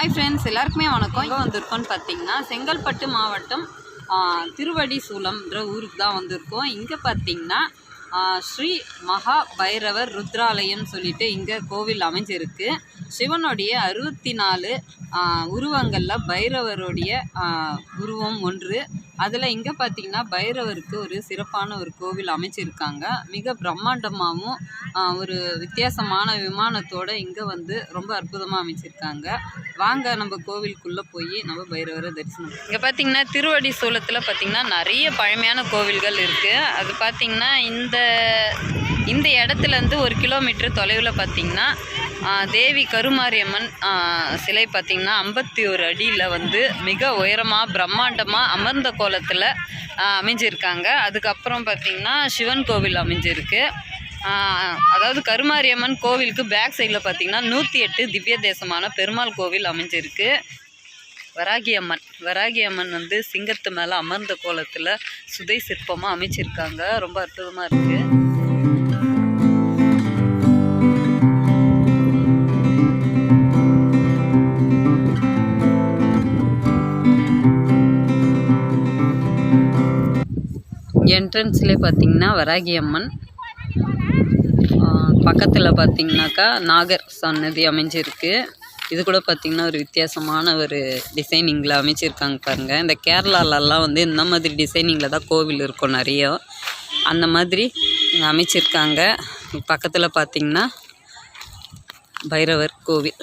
Hi friends, எல்லாருக்குமே வணக்கம். இங்கே வந்திருக்கோன்னு பார்த்தீங்கன்னா செங்கல்பட்டு மாவட்டம் திருவடிசூலம்ன்ற ஊருக்கு தான் வந்திருக்கோம். இங்கே பார்த்தீங்கன்னா ஸ்ரீ மகா பைரவர் ருத்ராலயம்னு சொல்லிட்டு இங்கே கோவில் அமைஞ்சிருக்கு. சிவனுடைய 64 உருவங்களில் பைரவருடைய உருவம் ஒன்று. அதில் இங்கே பார்த்திங்கன்னா பைரவருக்கு ஒரு சிறப்பான ஒரு கோவில் அமைச்சிருக்காங்க. மிக பிரம்மாண்டமாகவும் ஒரு வித்தியாசமான விமானத்தோடு இங்கே வந்து ரொம்ப அற்புதமாக அமைச்சிருக்காங்க. வாங்க நம்ம கோவிலுக்குள்ளே போய் நம்ம பைரவரை தரிசனம். இங்கே பார்த்திங்கன்னா திருவடி சூலத்தில் பார்த்திங்கன்னா நிறைய பழமையான கோவில்கள் இருக்குது. அது பார்த்திங்கன்னா இந்த இடத்துலேருந்து 1 கிலோமீட்டர் தொலைவில் பார்த்திங்கன்னா தேவி கருமாரியம்மன் சிலை பார்த்திங்கன்னா 51 அடியில் வந்து மிக உயரமாக பிரம்மாண்டமாக அமர்ந்த கோலத்தில் அமைஞ்சிருக்காங்க. அதுக்கப்புறம் பார்த்திங்கன்னா சிவன் கோவில் அமைஞ்சிருக்கு. அதாவது கருமாரியம்மன் கோவிலுக்கு பேக் சைடில் பார்த்திங்கன்னா 108 திவ்ய தேசமான பெருமாள் கோவில் அமைஞ்சிருக்கு. வராகியம்மன் வந்து சிங்கத்து மேலே அமர்ந்த கோலத்தில் சுதை சிற்பமாக அமைச்சிருக்காங்க. ரொம்ப அற்புதமாக இருக்குது. என்ட்ரன்ஸ்லேயே பார்த்திங்கன்னா வராகியம்மன், பக்கத்தில் பார்த்திங்கனாக்கா நாகர் சன்னதி அமைஞ்சிருக்கு. இது கூட பார்த்திங்கன்னா ஒரு வித்தியாசமான ஒரு டிசைனிங்கில் அமைச்சிருக்காங்க பாருங்கள். இந்த கேரளாலெல்லாம் வந்து இந்த மாதிரி டிசைனிங்கில் தான் கோவில் இருக்கும் நிறைய. அந்த மாதிரி அமைச்சிருக்காங்க. பக்கத்தில் பார்த்திங்கன்னா பைரவர் கோவில்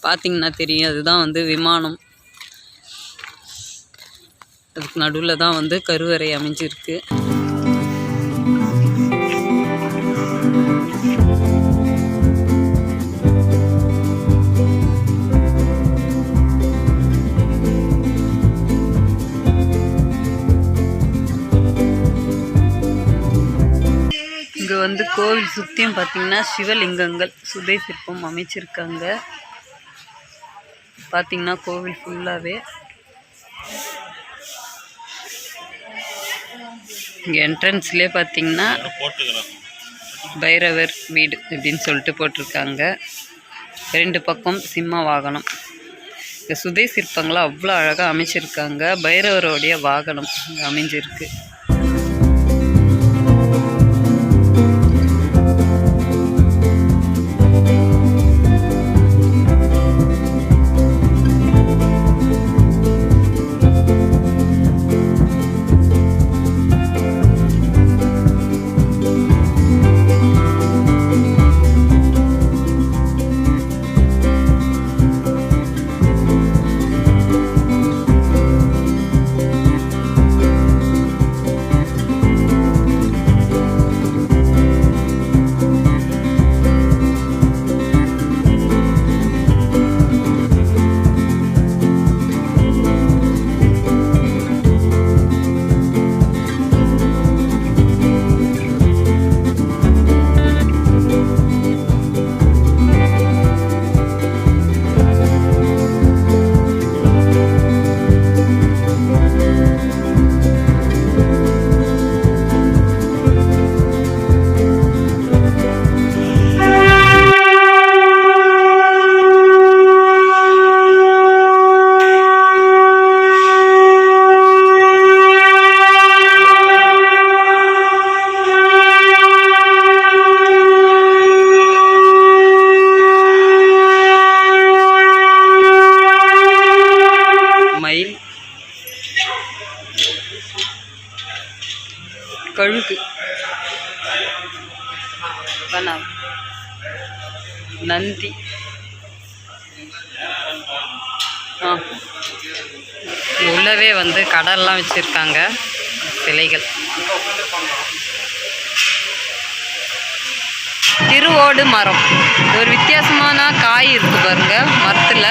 பார்த்திங்கன்னா தெரியும். அதுதான் வந்து விமானம். அதுக்கு நடுவில் தான் வந்து கருவறை அமைஞ்சிருக்கு. இங்கே வந்து கோவில் சுற்றியும் பார்த்திங்கன்னா சிவலிங்கங்கள் சுதை சிற்பம் அமைச்சிருக்காங்க. பார்த்திங்கன்னா கோவில் ஃபுல்லாகவே இங்கே என்ட்ரன்ஸ்லேயே பார்த்திங்கன்னா பைரவர் வீடு அப்படின்னு சொல்லிட்டு போட்டிருக்காங்க. 2 பக்கம் சிம்ம வாகனம். இந்த சுதை சிற்பங்களை அவ்வளோ அழகாக அமைச்சிருக்காங்க. பைரவருடைய வாகனம் இங்கே அமைஞ்சிருக்கு. கழுகு, நந்தி, உள்ளவே வந்து கடல்லாம் வச்சுருக்காங்க சிலைகள். திருவோடு மரம், ஒரு வித்தியாசமான காய் இருக்கு பாருங்க மரத்தில்.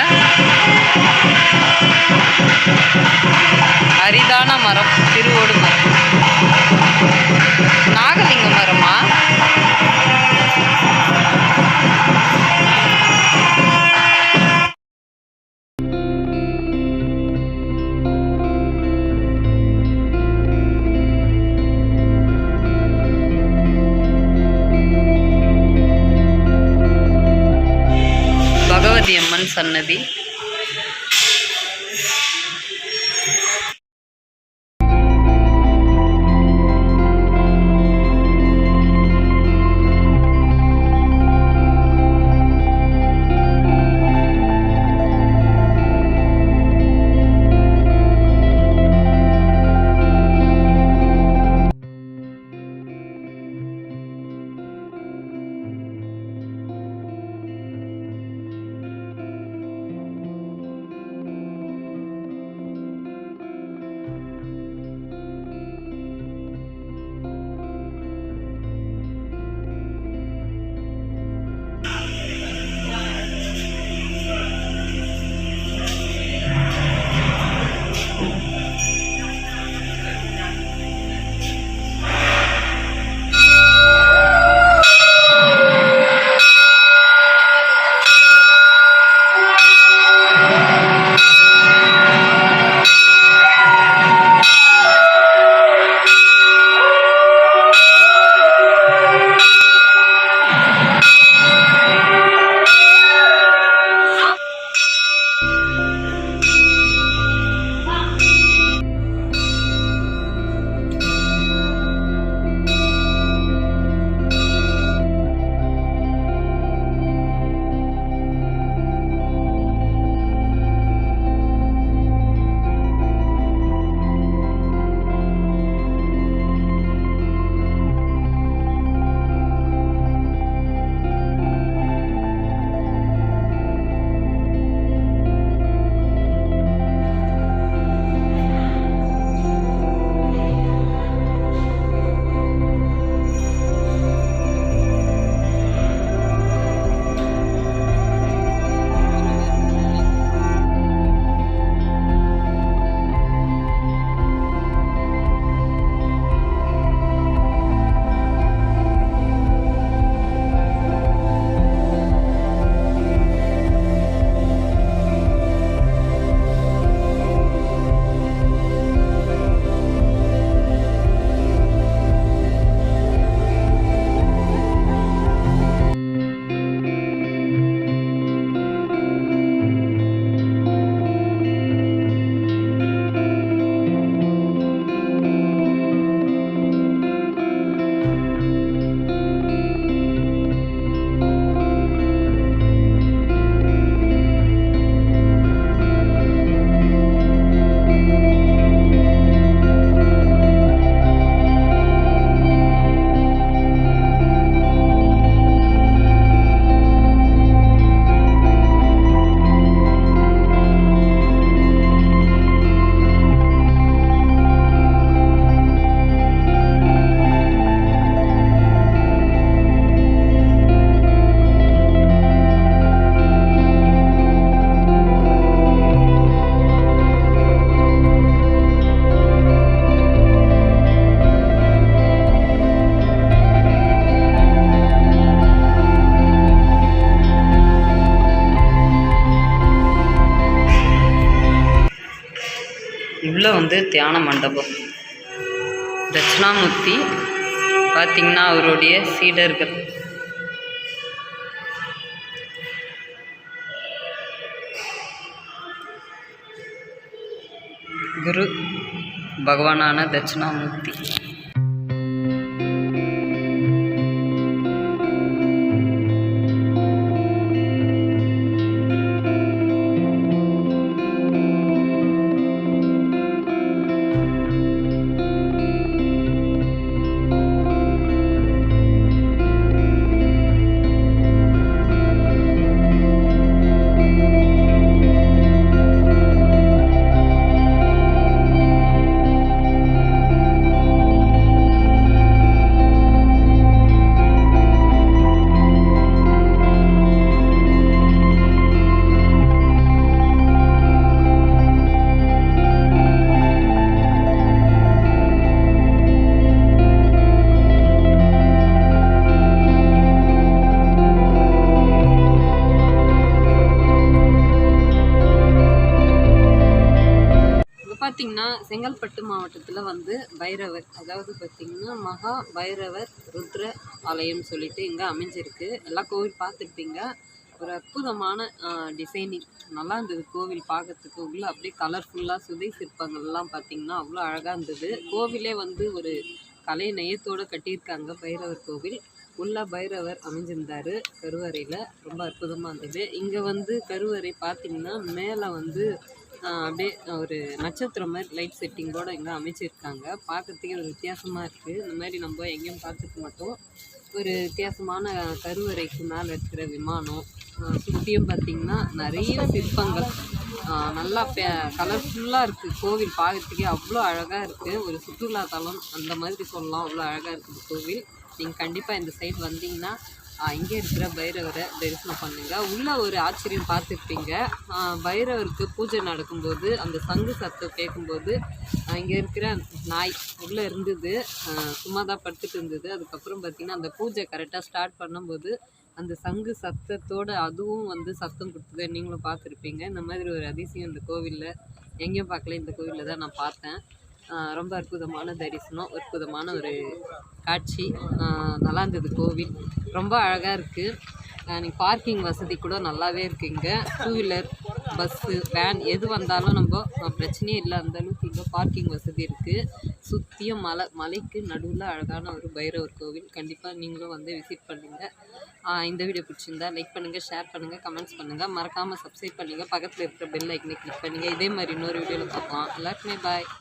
அரிதான மரம் திருவோடு மரம். நாகலிங்க மரமா? பகவதி அம்மன் சன்னதி. வந்து தியான மண்டபம். தட்சிணாமூர்த்தி பார்த்திங்கன்னா அவருடைய சீடர்கள். குரு பகவானான தட்சிணாமூர்த்தி. பார்த்திங்கன்னா செங்கல்பட்டு மாவட்டத்தில் வந்து பைரவர், அதாவது பார்த்திங்கன்னா மகா பைரவர் ருத்ர ஆலயம் சொல்லிட்டு இங்கே அமைஞ்சிருக்கு. எல்லா கோவில் பார்த்துருப்பீங்க. ஒரு அற்புதமான டிசைனிங் நல்லா இருந்தது கோவில் பார்க்கறதுக்கு. உள்ள அப்படியே கலர்ஃபுல்லாக சுதை சிற்பங்கள்லாம் பார்த்திங்கன்னா அவ்வளோ அழகாக இருந்தது. கோவிலே வந்து ஒரு கலை நயத்தோடு கட்டியிருக்காங்க பைரவர் கோவில். உள்ள பைரவர் அமைஞ்சிருந்தார் கருவறையில். ரொம்ப அற்புதமாக இருந்தது. இங்கே வந்து கருவறை பார்த்திங்கன்னா மேலே வந்து அப்படியே ஒரு நட்சத்திரம் மாதிரி லைட் செட்டிங்கோடு இங்கே அமைச்சிருக்காங்க. பார்க்குறதுக்கே ஒரு வித்தியாசமாக இருக்குது. இந்த மாதிரி நம்ம எங்கேயும் பார்த்துக்க மாட்டோம். ஒரு வித்தியாசமான கருவறைக்கு மேலே இருக்கிற விமானம் சுற்றியும் பார்த்திங்கன்னா நிறைய சிற்பங்கள் நல்லா கலர்ஃபுல்லாக இருக்குது. கோவில் பார்க்குறதுக்கே அவ்வளோ அழகாக இருக்குது. ஒரு சுற்றுலாத்தலம் அந்த மாதிரி சொல்லலாம். அவ்வளோ அழகாக இருக்குது கோவில். நீங்கள் கண்டிப்பாக இந்த சைடு வந்தீங்கன்னா இங்கே இருக்கிற பைரவரை தரிசனம் பண்ணுங்கள். உள்ளே ஒரு ஆச்சரியம் பார்த்துருப்பீங்க. பைரவருக்கு பூஜை நடக்கும்போது அந்த சங்கு சத்தம் கேட்கும்போது இங்கே இருக்கிற நாய் உள்ளே இருந்தது, சும்மா தான் படுத்துட்டு இருந்தது. அதுக்கப்புறம் பார்த்திங்கன்னா அந்த பூஜை கரெக்டாக ஸ்டார்ட் பண்ணும்போது அந்த சங்கு சத்தத்தோடு அதுவும் வந்து சத்தம் கொடுத்தது. நீங்களும் பார்த்துருப்பீங்க. இந்த மாதிரி ஒரு அதிசயம் இந்த கோவிலில் எங்கேயும் பார்க்கல, இந்த கோவிலில் தான் நான் பார்த்தேன். ரொம்ப அற்புதமான தரிசனம், அற்புதமான ஒரு காட்சி. நல்லா இருந்தது கோவில். ரொம்ப அழகாக இருக்குது. நீங்கள் பார்க்கிங் வசதி கூட நல்லாவே இருக்குது. இங்கே டூ வீலர், பஸ்ஸு, வேன் எது வந்தாலும் நம்ம பிரச்சனையே இல்லை. அந்தளவுக்கு இங்கே பார்க்கிங் வசதி இருக்குது. சுற்றியும் மலைக்கு நடுவில் அழகான ஒரு பைரவர் கோவில். கண்டிப்பாக நீங்களும் வந்து விசிட் பண்ணுங்கள். இந்த வீடியோ பிடிச்சிருந்தா லைக் பண்ணுங்கள், ஷேர் பண்ணுங்கள், கமெண்ட்ஸ் பண்ணுங்கள். மறக்காமல் சப்ஸ்கிரைப் பண்ணுங்கள். பக்கத்தில் இருக்கிற பெல் ஐக்கனை கிளிக் பண்ணுங்கள். இதே மாதிரி இன்னொரு வீடியோவில் பார்க்கலாம். எல்லாருக்குமே பாய்.